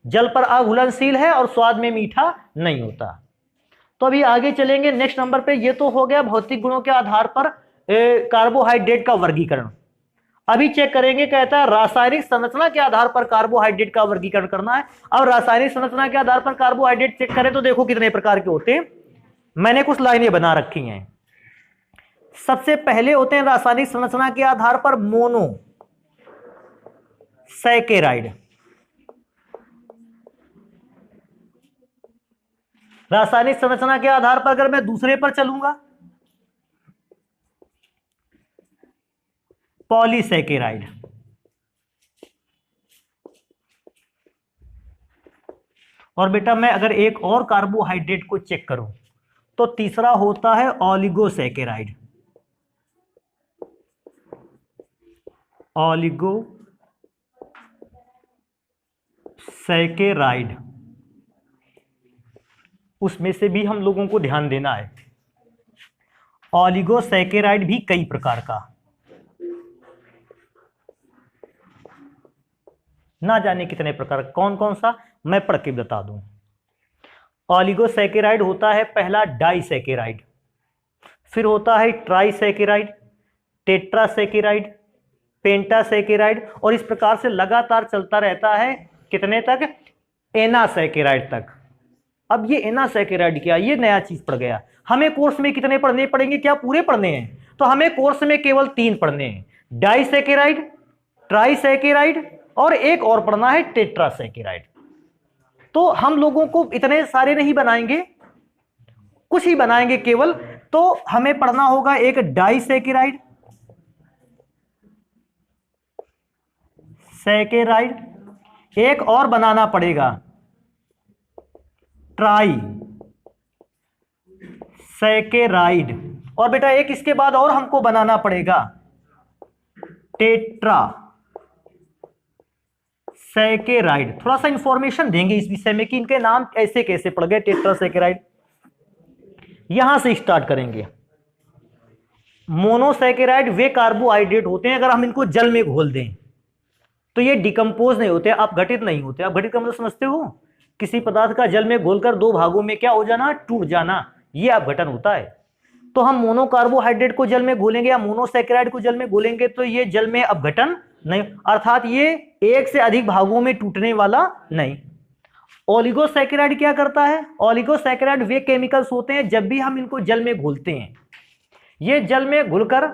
जल पर अघुलनशील है और स्वाद में मीठा नहीं होता। तो अभी आगे चलेंगे नेक्स्ट नंबर पे। ये तो हो गया भौतिक गुणों के आधार पर कार्बोहाइड्रेट का वर्गीकरण। अभी चेक करेंगे, कहता है रासायनिक संरचना के आधार पर कार्बोहाइड्रेट का वर्गीकरण करना है। अब रासायनिक संरचना के आधार पर कार्बोहाइड्रेट चेक करें तो देखो कितने प्रकार के होते हैं। मैंने कुछ लाइनें बना रखी हैं। सबसे पहले होते हैं रासायनिक संरचना के आधार पर मोनो सैकेराइड। रासायनिक संरचना के आधार पर अगर मैं दूसरे पर चलूंगा, पॉलीसैकेराइड। और बेटा मैं अगर एक और कार्बोहाइड्रेट को चेक करूं तो तीसरा होता है ओलिगोसैकेराइड। ओलिगोसैकेराइड, उसमें से भी हम लोगों को ध्यान देना है। ओलिगोसैकेराइड भी कई प्रकार का, ना जाने कितने प्रकार, कौन कौन सा मैं पढ़ के बता दूं। ओलिगोसैकेराइड होता है पहला डाइसैकेराइड, फिर होता है ट्राइसैकेराइड, टेट्रासैकेराइड, पेंटासैकेराइड, और इस प्रकार से लगातार चलता रहता है कितने तक? एनासैकेराइड तक। अब ये एनासैकेराइड क्या? ये नया चीज पड़ गया। हमें कोर्स में कितने पढ़ने पड़ेंगे? क्या पूरे पढ़ने हैं? तो हमें कोर्स में केवल 3 पढ़ने हैं, डाइसैकेराइड, ट्राइसैकेराइड, और एक और पढ़ना है टेट्रासैकेराइड। तो हम लोगों को इतने सारे नहीं बनाएंगे, कुछ ही बनाएंगे केवल। तो हमें पढ़ना होगा एक डाइसैकेराइड, सैकेराइड, एक और बनाना पड़ेगा ट्राई सैकेराइड, और बेटा एक इसके बाद और हमको बनाना पड़ेगा टेट्रा सैकेराइड। थोड़ा सा इंफॉर्मेशन देंगे इस विषय में कि इनके नाम ऐसे कैसे पड़ गए टेट्रा सैकेराइड। यहां से स्टार्ट करेंगे। मोनोसैकेराइड वे कार्बोहाइड्रेट होते हैं, अगर हम इनको जल में घोल दें तो ये डिकम्पोज नहीं होते, आप घटित नहीं होते। आप घटित का मतलब समझते हो? किसी पदार्थ का जल में घोलकर दो भागों में क्या हो जाना, टूट जाना, ये अपघटन होता है। तो हम मोनोकार्बोहाइड्रेट को जल में घोलेंगे या मोनोसैकेराइड को जल में घोलेंगे तो ये जल में अपघटन नहीं, अर्थात ये एक से अधिक भागों में टूटने वाला नहीं। ओलिगोसैकेराइड क्या करता है? ओलिगोसैकेराइड वे केमिकल्स होते हैं जब भी हम इनको जल में घोलते हैं, ये जल में घुलकर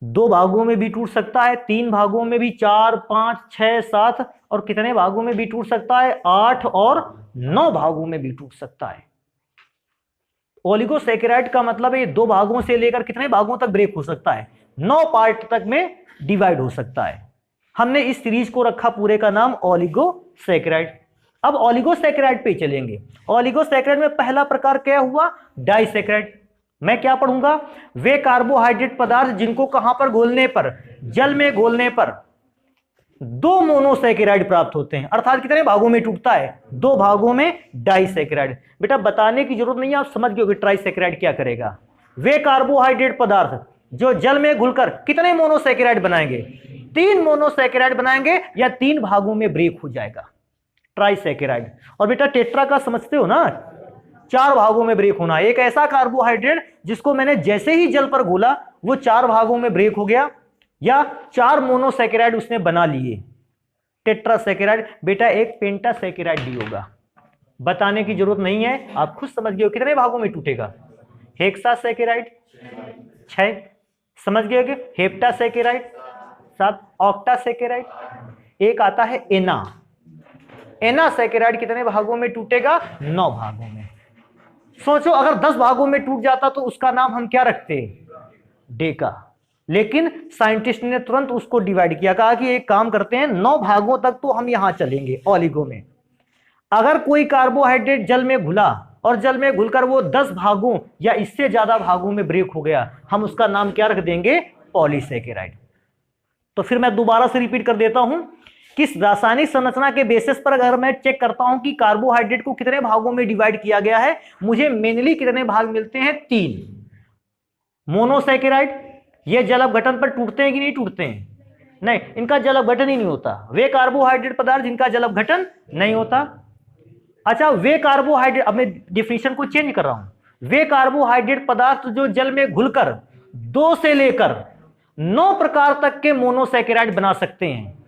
दो भागों में भी टूट सकता है, तीन भागों में भी, 4, 5, 6, 7 और कितने भागों में भी टूट सकता है, 8 और 9 भागों में भी टूट सकता है। ओलिगोसैकेराइड का मतलब है दो भागों से लेकर कितने भागों तक ब्रेक हो सकता है, 9 पार्ट तक में डिवाइड हो सकता है। हमने इस सीरीज को रखा पूरे का नाम ओलिगोसैकेराइड। अब ओलिगोसैकेराइड पे चलेंगे। ओलिगोसैकेराइड में पहला प्रकार क्या हुआ, डाइसैकेराइड। मैं क्या पढ़ूंगा, वे कार्बोहाइड्रेट पदार्थ जिनको कहां पर घोलने पर, जल में घोलने पर दो मोनोसैकेराइड प्राप्त होते हैं, अर्थात कितने भागों में टूटता है, दो भागों में डाइसैकेराइड। बेटा बताने की जरूरत नहीं है, आप समझ गए कि ट्राइसैकेराइड क्या करेगा। वे कार्बोहाइड्रेट पदार्थ जो जल में घुलकर कितने मोनोसैकेराइड बनाएंगे, 3 मोनोसैकेराइड बनाएंगे या 3 भागों में ब्रेक हो जाएगा, ट्राइसैकेराइड। और बेटा टेट्रा का समझते हो ना, 4 भागों में ब्रेक होना। एक ऐसा कार्बोहाइड्रेट जिसको मैंने जैसे ही जल पर घोला वो 4 भागों में ब्रेक हो गया या 4 मोनोसैकेराइड उसने बना लिए, टेट्रासैकेराइड। बेटा एक पेंटासैकेराइड भी होगा, बताने की जरूरत नहीं है, आप खुद समझ गए हो कितने भागों में टूटेगा। हेक्सासैकेराइड 6, समझ गए कि हेप्टासैकेराइड 7, ऑक्टासैकेराइड, एक आता है एनासैकेराइड कितने भागों में टूटेगा, 9 भागों में। सोचो अगर 10 भागों में टूट जाता तो उसका नाम हम क्या रखते, डेका। लेकिन साइंटिस्ट ने तुरंत उसको डिवाइड किया, कहा कि एक काम करते हैं 9 भागों तक तो हम यहां चलेंगे ओलिगो में। अगर कोई कार्बोहाइड्रेट जल में घुला और जल में घुलकर वो 10 भागों या इससे ज्यादा भागों में ब्रेक हो गया, हम उसका नाम क्या रख देंगे, पॉलीसैकेराइड। तो फिर मैं दोबारा से रिपीट कर देता हूं, किस रासायनिक संरचना के बेसिस पर अगर मैं चेक करता हूं कि कार्बोहाइड्रेट को कितने भागों में डिवाइड किया गया है, मुझे मेनली कितने भाग मिलते हैं, 3। मोनोसैकेराइड ये जल अपघटन पर टूटते हैं कि नहीं टूटते हैं, नहीं, इनका जल अपघटन ही नहीं होता। वे कार्बोहाइड्रेट पदार्थ जिनका जल अपघटन नहीं होता। अच्छा, वे कार्बोहाइड्रेट, अब मैं डिफिनेशन को चेंज कर रहा हूं, वे कार्बोहाइड्रेट पदार्थ जो जल में घुलकर 2 से लेकर 9 प्रकार तक के मोनोसैकेराइड बना सकते हैं,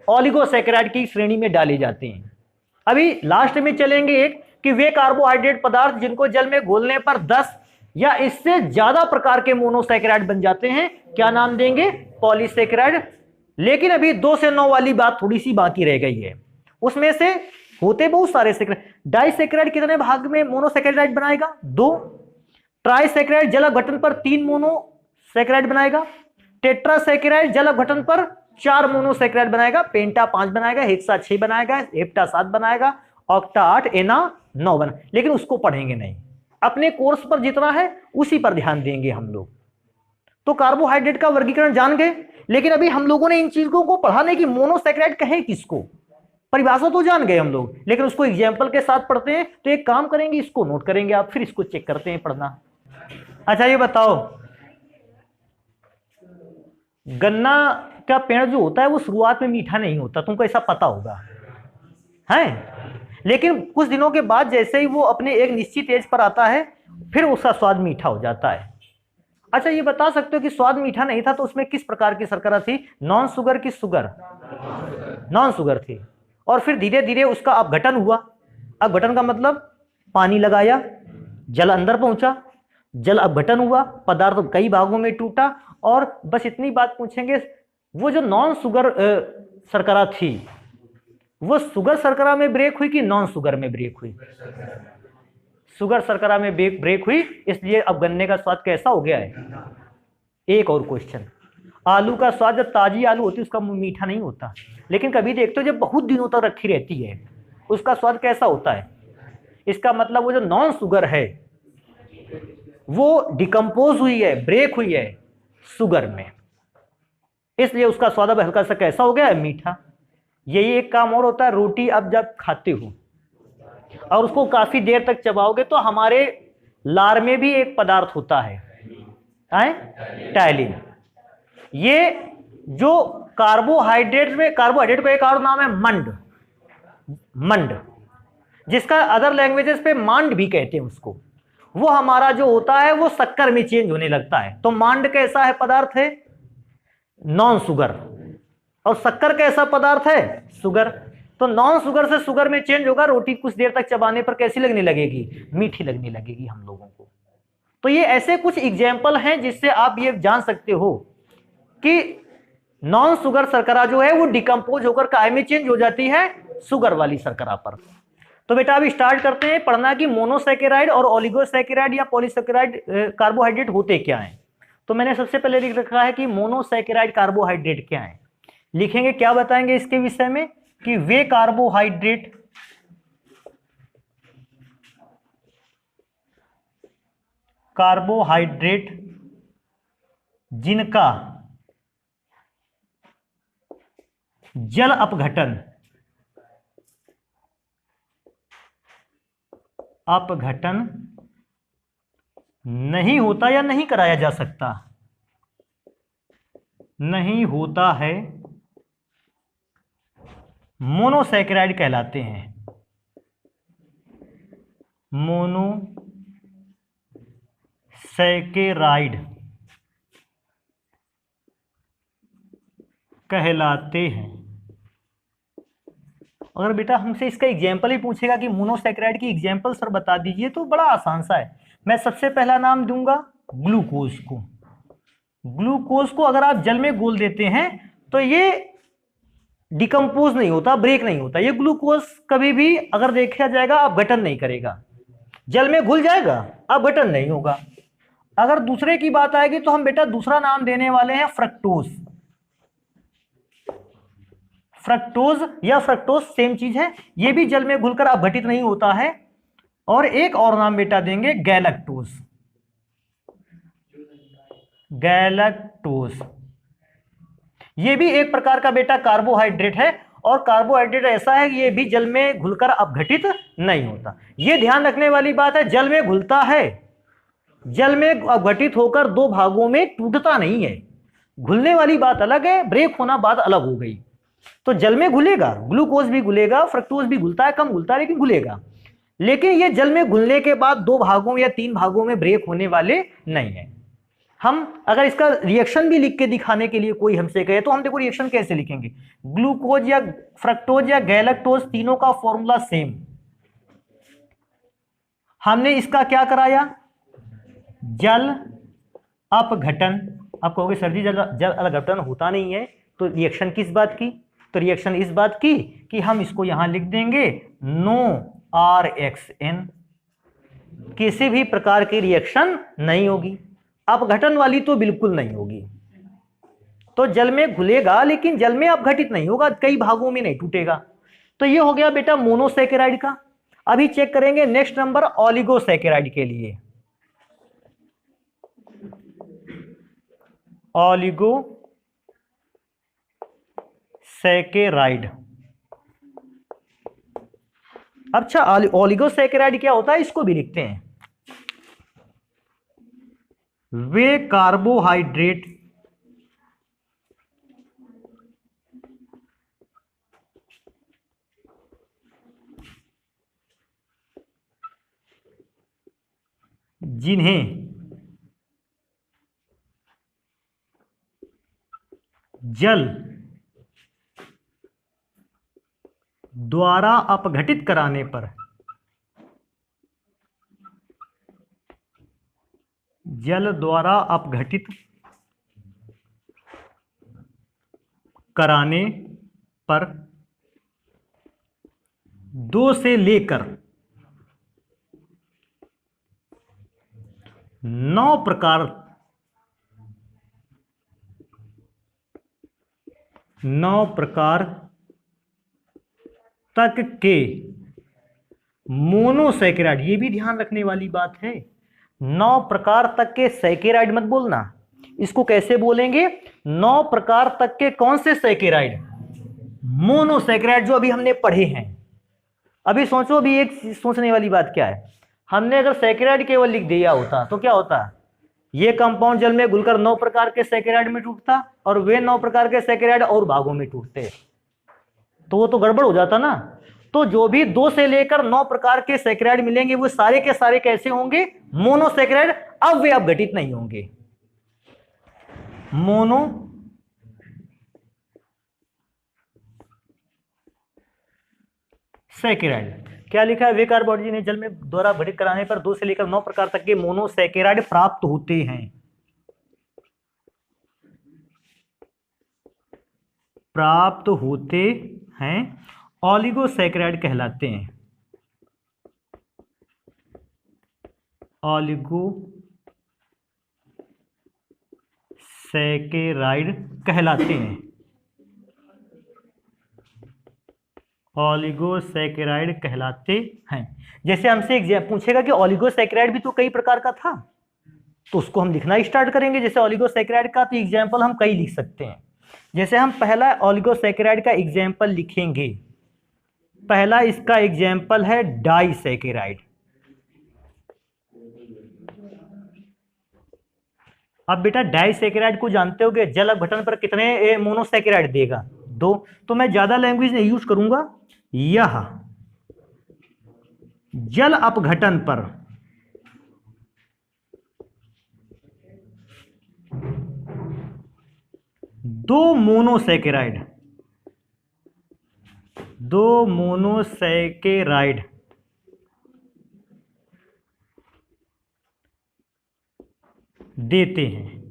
ओलिगोसैकेराइड की श्रेणी में डाले जाते हैं। अभी लास्ट में चलेंगे एक कि वे कार्बोहाइड्रेट पदार्थ जिनको जल में घोलने पर 10 या इससे ज्यादा प्रकार के मोनोसैकेराइड बन जाते हैं, क्या नाम देंगे, पॉलीसैकेराइड। लेकिन अभी 2 से 9 वाली बात थोड़ी सी बाकी रह गई है, उसमें से होते बहुत सारे सैकेराइड। डाइसैकेराइड कितने भाग में मोनोसैकेराइड बनाएगा, 2। ट्राइसैकेराइड जल अपघटन पर 3 मोनोसैकेराइड बनाएगा। टेट्रासैकेराइड जल अपघटन पर 4 मोनोसैकेराइड बनाएगा। पेंटा 5 बनाएगा, हेक्सा 6 बनाएगा, हेप्टा 7 बनाएगा, ऑक्टा 8, एना 9 बना। लेकिन उसको पढ़ेंगे नहीं, अपने कोर्स पर जितना है उसी पर ध्यान देंगे हम लोग। तो कार्बोहाइड्रेट का वर्गीकरण जान गए, लेकिन अभी हम लोगों ने इन चीजों को पढ़ाने की, मोनोसैकेराइड कहे किसको, परिभाषा तो जान गए हम लोग, लेकिन उसको एग्जाम्पल के साथ पढ़ते हैं। तो एक काम करेंगे, इसको नोट करेंगे आप, फिर इसको चेक करते हैं पढ़ना। अच्छा ये बताओ, गन्ना का पेड़ जो होता है वो शुरुआत में मीठा नहीं होता, तुमको ऐसा पता होगा है, लेकिन कुछ दिनों के बाद जैसे ही वो अपने एक निश्चित एज पर आता है फिर उसका स्वाद मीठा हो जाता है। अच्छा ये बता सकते हो कि स्वाद मीठा नहीं था तो उसमें किस प्रकार की शर्करा थी, नॉन शुगर की शुगर, नॉन शुगर थी। और फिर धीरे धीरे उसका अपघटन हुआ। अपघटन का मतलब पानी लगाया, जल अंदर पहुंचा, जल अपघटन हुआ, पदार्थ कई भागों में टूटा। और बस इतनी बात पूछेंगे, वो जो नॉन शुगर शर्करा थी वो शुगर शर्करा में ब्रेक हुई कि नॉन शुगर में ब्रेक हुई, शुगर शर्करा में ब्रेक हुई, इसलिए अब गन्ने का स्वाद कैसा हो गया है। एक और क्वेश्चन, आलू का स्वाद, जब ताजी आलू होती है उसका मीठा नहीं होता, लेकिन कभी देखते हो जब बहुत दिनों तक रखी रहती है उसका स्वाद कैसा होता है। इसका मतलब वो जो नॉन शुगर है वो डिकम्पोज हुई है, ब्रेक हुई है शुगर में, इसलिए उसका स्वाद अब हल्का सा कैसा हो गया है, मीठा। यही एक काम और होता है, रोटी अब जब खाते हो और उसको काफी देर तक चबाओगे तो हमारे लार में भी एक पदार्थ होता है टाइलिन। ये जो कार्बोहाइड्रेट का एक और नाम है मंड, जिसका अदर लैंग्वेजेस पे मांड भी कहते हैं उसको। वो हमारा जो होता है वो शक्कर में चेंज होने लगता है। तो मांड कैसा है पदार्थ है, नॉन शुगर, और शक्कर कैसा पदार्थ है, शुगर। तो नॉन शुगर से शुगर में चेंज होगा, रोटी कुछ देर तक चबाने पर कैसी लगने लगेगी, मीठी लगने लगेगी हम लोगों को। तो ये ऐसे कुछ एग्जाम्पल हैं जिससे आप ये जान सकते हो कि नॉन शुगर शर्करा जो है वो डिकम्पोज होकर काहे में चेंज हो जाती है, शुगर वाली शर्करा पर। तो बेटा अभी स्टार्ट करते हैं पढ़ना कि मोनोसैकेराइड और ओलिगोसैकेराइड या पॉलीसैकेराइड कार्बोहाइड्रेट होते क्या हैं। तो मैंने सबसे पहले लिख रखा है कि मोनोसैकेराइड कार्बोहाइड्रेट क्या है। लिखेंगे क्या, बताएंगे इसके विषय में कि वे कार्बोहाइड्रेट जिनका जल अपघटन नहीं होता या नहीं कराया जा सकता, नहीं होता है, मोनोसैकेराइड कहलाते हैं। मोनोसैकेराइड कहलाते हैं। अगर बेटा हमसे इसका एग्जाम्पल ही पूछेगा कि मोनोसैकेराइड की एग्जाम्पल सर बता दीजिए, तो बड़ा आसान सा है। मैं सबसे पहला नाम दूंगा ग्लूकोज को। ग्लूकोज को अगर आप जल में घोल देते हैं तो ये डिकम्पोज नहीं होता, ब्रेक नहीं होता। ये ग्लूकोज कभी भी अगर देखा जाएगा अपघटन नहीं करेगा, जल में घुल जाएगा, अपघटन नहीं होगा। अगर दूसरे की बात आएगी तो हम बेटा दूसरा नाम देने वाले हैं फ्रक्टोज। फ्रक्टोज या फ्रक्टोज सेम चीज है, ये भी जल में घुलकर अपघटित नहीं होता है। और एक और नाम बेटा देंगे गैलेक्टोज। गैलेक्टोज ये भी एक प्रकार का बेटा कार्बोहाइड्रेट है, और कार्बोहाइड्रेट ऐसा है कि ये भी जल में घुलकर अपघटित नहीं होता। ये ध्यान रखने वाली बात है, जल में घुलता है, जल में अपघटित होकर दो भागों में टूटता नहीं है। घुलने वाली बात अलग है, ब्रेक होना बात अलग हो गई। तो जल में घुलेगा, ग्लूकोज भी घुलेगा, फ्रक्टोज भी घुलता है, कम घुलता है लेकिन घुलेगा। लेकिन ये जल में घुलने के बाद दो भागों या तीन भागों में ब्रेक होने वाले नहीं है। हम अगर इसका रिएक्शन भी लिख के दिखाने के लिए कोई हमसे कहे तो हम देखो रिएक्शन कैसे लिखेंगे। ग्लूकोज या फ्रक्टोज या गैलेक्टोज तीनों का फॉर्मूला सेम। हमने इसका क्या कराया, जल अपघटन। अब कहोगे सर जी जल अपघटन होता नहीं है, तो रिएक्शन किस बात की, तो रिएक्शन इस बात की कि हम इसको यहां लिख देंगे नो RXN। किसी भी प्रकार की रिएक्शन नहीं होगी, अपघटन वाली तो बिल्कुल नहीं होगी। तो जल में घुलेगा लेकिन जल में अपघटित नहीं होगा, कई भागों में नहीं टूटेगा। तो ये हो गया बेटा मोनोसैकेराइड का। अभी चेक करेंगे नेक्स्ट नंबर ओलिगोसैकेराइड के लिए। ओलिगोसैकेराइड। अच्छा ओलिगोसैकेराइड क्या होता है इसको भी लिखते हैं। वे कार्बोहाइड्रेट जिन्हें जल द्वारा अपघटित कराने पर, जल द्वारा अपघटित कराने पर 2 से लेकर 9 प्रकार 9 प्रकार तक के मोनोसैकेराइड, ये भी ध्यान रखने वाली बात है, 9 प्रकार तक के सैकेराइड मत बोलना, इसको कैसे बोलेंगे? 9 प्रकार तक के कौन से सैकेराइड? मोनोसैकेराइड, जो अभी हमने पढ़े हैं। अभी सोचो, अभी एक सोचने वाली बात क्या है, हमने अगर सैकेराइड केवल लिख दिया होता तो क्या होता? ये कंपाउंड जल में घुलकर 9 प्रकार के सैकेराइड में टूटता और वे 9 प्रकार के सैकेराइड और भागों में टूटते, तो वो तो गड़बड़ हो जाता ना। तो जो भी 2 से लेकर 9 प्रकार के सैकेराइड मिलेंगे वो सारे के सारे कैसे होंगे? मोनोसैकेराइड। अब वे अपघटित नहीं होंगे। मोनो सैकेराइड क्या लिखा है? वे कार्बोहाइड्रेट ने जल में द्वारा अपघटित कराने पर 2 से लेकर 9 प्रकार तक के मोनोसैकेराइड प्राप्त होते हैं। प्राप्त होते हैं, ऑलिगोसैकेराइड कहलाते हैं। ऑलिगोसैकेराइड कहलाते हैं। ऑलिगोसैकेराइड कहलाते हैं। जैसे हमसे एग्जाम पूछेगा कि ऑलिगोसैकेराइड भी तो कई प्रकार का था, तो उसको हम लिखना स्टार्ट करेंगे। जैसे ऑलिगोसैकेराइड का तो एग्जाम्पल हम कई लिख सकते हैं। जैसे हम पहला ऑलिगोसैकेराइड का एग्जाम्पल लिखेंगे, पहला इसका एग्जाम्पल है डाइसैकेराइड। अब बेटा डाइसैकेराइड को जानते होगे, जल अपघटन पर कितने मोनोसैकेराइड देगा? 2। तो मैं ज्यादा लैंग्वेज नहीं यूज करूंगा। यह जल अपघटन पर दो मोनोसैकेराइड देते हैं।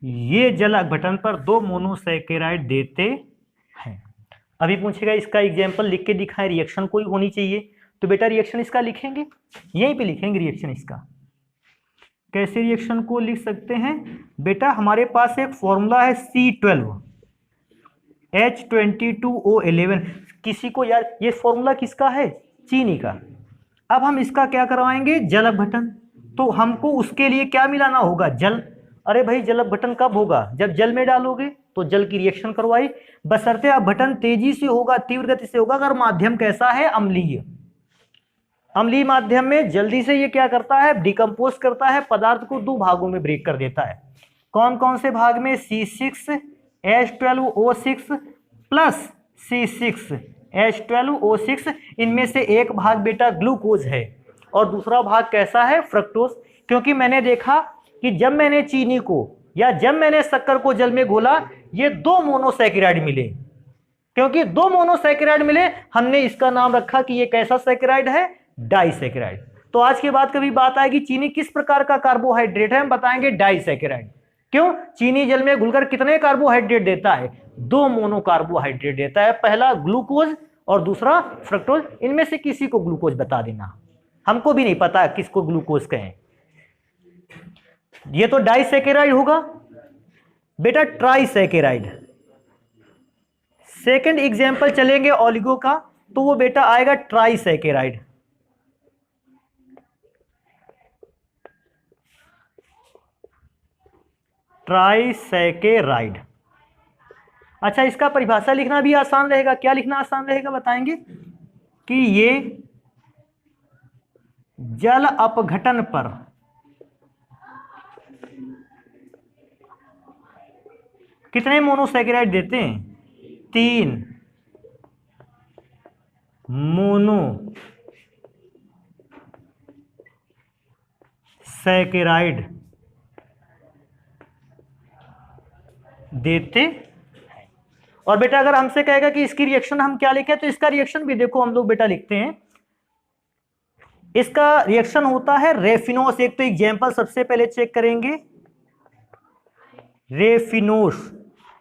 ये जल अपघटन पर 2 मोनोसैकेराइड देते हैं। अभी पूछेगा इसका एग्जाम्पल लिख के दिखाएं, रिएक्शन कोई होनी चाहिए, तो बेटा रिएक्शन इसका लिखेंगे, यहीं पे लिखेंगे रिएक्शन इसका। कैसे रिएक्शन को लिख सकते हैं बेटा? हमारे पास एक फॉर्मूला है C12H22O11। किसी को यार ये फॉर्मूला किसका है? चीनी का। अब हम इसका क्या करवाएंगे? जल अपघटन। तो हमको उसके लिए क्या मिलाना होगा? जल। अरे भाई जल अपघटन कब होगा? जब जल में डालोगे तो जल की रिएक्शन करवाई, बशर्ते अपघटन तेजी से होगा, तीव्र गति से होगा, अगर माध्यम कैसा है? अम्लीय। अम्लीय माध्यम में जल्दी से ये क्या करता है? डिकम्पोज करता है, पदार्थ को 2 भागों में ब्रेक कर देता है। कौन कौन से भाग में? C6H12O6 plus C6H12O6। इनमें से एक भाग बेटा ग्लूकोज है और दूसरा भाग कैसा है? फ्रक्टोज। क्योंकि मैंने देखा कि जब मैंने चीनी को या जब मैंने शक्कर को जल में घोला, ये 2 मोनोसैकेराइड मिले। क्योंकि 2 मोनोसैकेराइड मिले, हमने इसका नाम रखा कि ये कैसा सैकेराइड है? डाइसैकेराइड। तो आज के बाद कभी बात आएगी चीनी किस प्रकार का कार्बोहाइड्रेट है, हम बताएंगे डाइसैकेराइड। क्यों? चीनी जल में घुलकर कितने कार्बोहाइड्रेट देता है? 2 मोनोकार्बोहाइड्रेट देता है, पहला ग्लूकोज और दूसरा फ्रक्टोज। इनमें से किसी को ग्लूकोज बता देना, हमको भी नहीं पता किसको ग्लूकोज कहें। ये तो डाइसैकेराइड होगा। बेटा ट्राइसैकेराइड, सेकंड एग्जांपल चलेंगे ऑलिगो का, तो वो बेटा आएगा ट्राइसैकेराइड। ट्राइसैकेराइड। अच्छा, इसका परिभाषा लिखना भी आसान रहेगा। क्या लिखना आसान रहेगा बताएंगे? कि ये जल अपघटन पर कितने मोनोसैकेराइड देते हैं? 3 मोनोसैकेराइड देते हैं। और बेटा अगर हमसे कहेगा कि इसकी रिएक्शन हम क्या लिखें, तो इसका रिएक्शन भी देखो हम लोग बेटा लिखते हैं। इसका रिएक्शन होता है रेफिनोस। एक तो एग्जांपल सबसे पहले चेक करेंगे, रेफिनोस।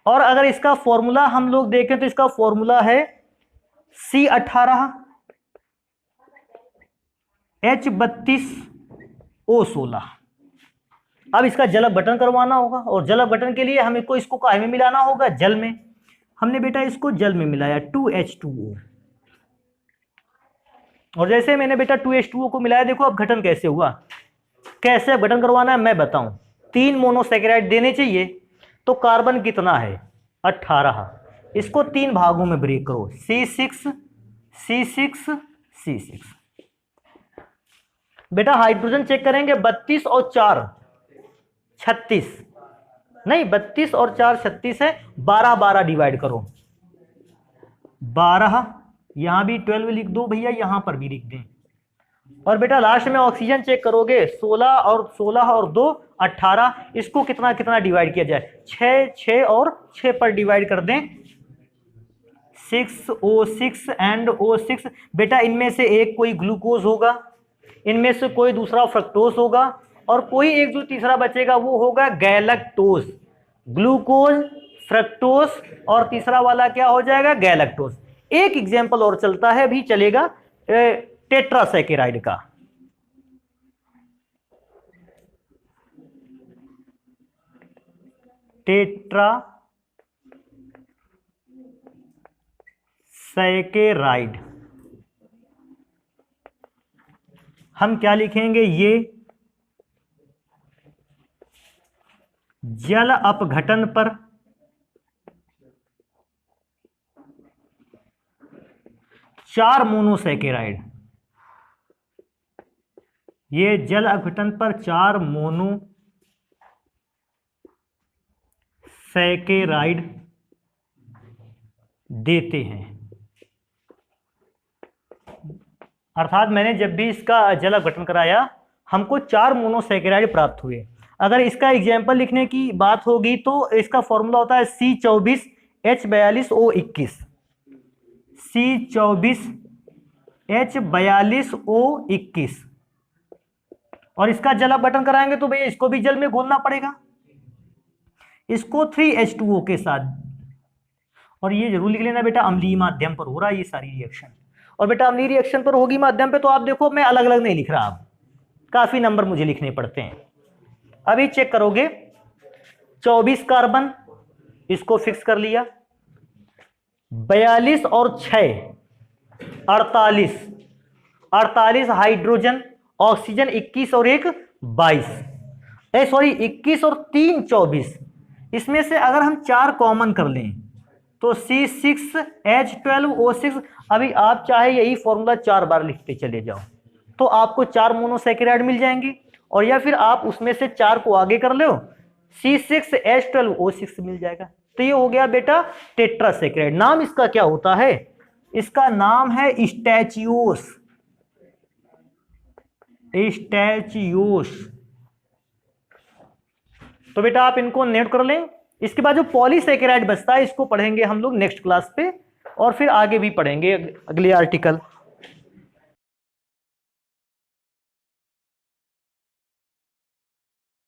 और अगर इसका फॉर्मूला हम लोग देखें तो इसका फॉर्मूला है C18 H32O16। अब इसका जल अपघटन करवाना होगा, और जल अपघटन के लिए हमें को इसको काहे में मिलाना होगा, जल में। हमने बेटा इसको जल में मिलाया 2H2O, और जैसे मैंने बेटा 2H2O को मिलाया, देखो अपघटन कैसे हुआ। कैसे अपघटन करवाना है मैं बताऊं। 3 मोनोसेकेराइड देने चाहिए, तो कार्बन कितना है 18। इसको 3 भागों में ब्रेक करो, C6 C6 C6। बेटा हाइड्रोजन चेक करेंगे, 32 और 4 36, नहीं 32 और 4 36 है, 12 12 डिवाइड करो, 12। यहां भी 12 लिख दो भैया, यहां पर भी लिख दें। और बेटा लास्ट में ऑक्सीजन चेक करोगे, 16 और 2 18। इसको कितना कितना डिवाइड किया जाए, 6 और 6 पर डिवाइड कर दें, 6O6 एंड O6। बेटा इनमें से एक कोई ग्लूकोज होगा, इनमें से कोई दूसरा फ्रक्टोज होगा, और कोई एक जो तीसरा बचेगा वो होगा गैलेक्टोज। ग्लूकोज, फ्रक्टोज, और तीसरा वाला क्या हो जाएगा, गैलेक्टोज। एक एग्जाम्पल और चलता है, भी चलेगा, टेट्रासैकेराइड का। टेट्रासैकेराइड हम क्या लिखेंगे, ये जल अपघटन पर चार मोनोसेकेराइड, ये जल अपघटन पर 4 मोनोसेकेराइड देते हैं। अर्थात मैंने जब भी इसका जल अपघटन कराया, हमको 4 मोनोसेकेराइड प्राप्त हुए। अगर इसका एग्जाम्पल लिखने की बात होगी तो इसका फॉर्मूला होता है C24H42O21, C24H42O21। और इसका जल अपघटन कराएंगे तो भैया इसको भी जल में घोलना पड़ेगा, इसको 3H2O के साथ। और ये जरूर लिख लेना बेटा, अम्लीय माध्यम पर हो रहा है ये सारी रिएक्शन। और बेटा अम्लीय रिएक्शन पर होगी माध्यम पे, तो आप देखो मैं अलग अलग नहीं लिख रहा, अब काफी नंबर मुझे लिखने पड़ते हैं। अभी चेक करोगे, 24 कार्बन, इसको फिक्स कर लिया, 42 और 6 48 हाइड्रोजन, ऑक्सीजन 21 और 1 22, 21 और 3 24। इसमें से अगर हम 4 कॉमन कर लें तो C6H12O6। अभी आप चाहे यही फॉर्मूला 4 बार लिखते चले जाओ तो आपको 4 मोनोसेकेराइड मिल जाएंगे, और या फिर आप उसमें से 4 को आगे कर लो, C6H12O6 मिल जाएगा। तो ये हो गया बेटा टेट्रासेकेराइड। नाम इसका क्या होता है, इसका नाम है स्टैचियोस। तो बेटा आप इनको नोट कर लें। इसके बाद जो पॉलीसेकेराइड बचता है इसको पढ़ेंगे हम लोग नेक्स्ट क्लास पे, और फिर आगे भी पढ़ेंगे अगले आर्टिकल।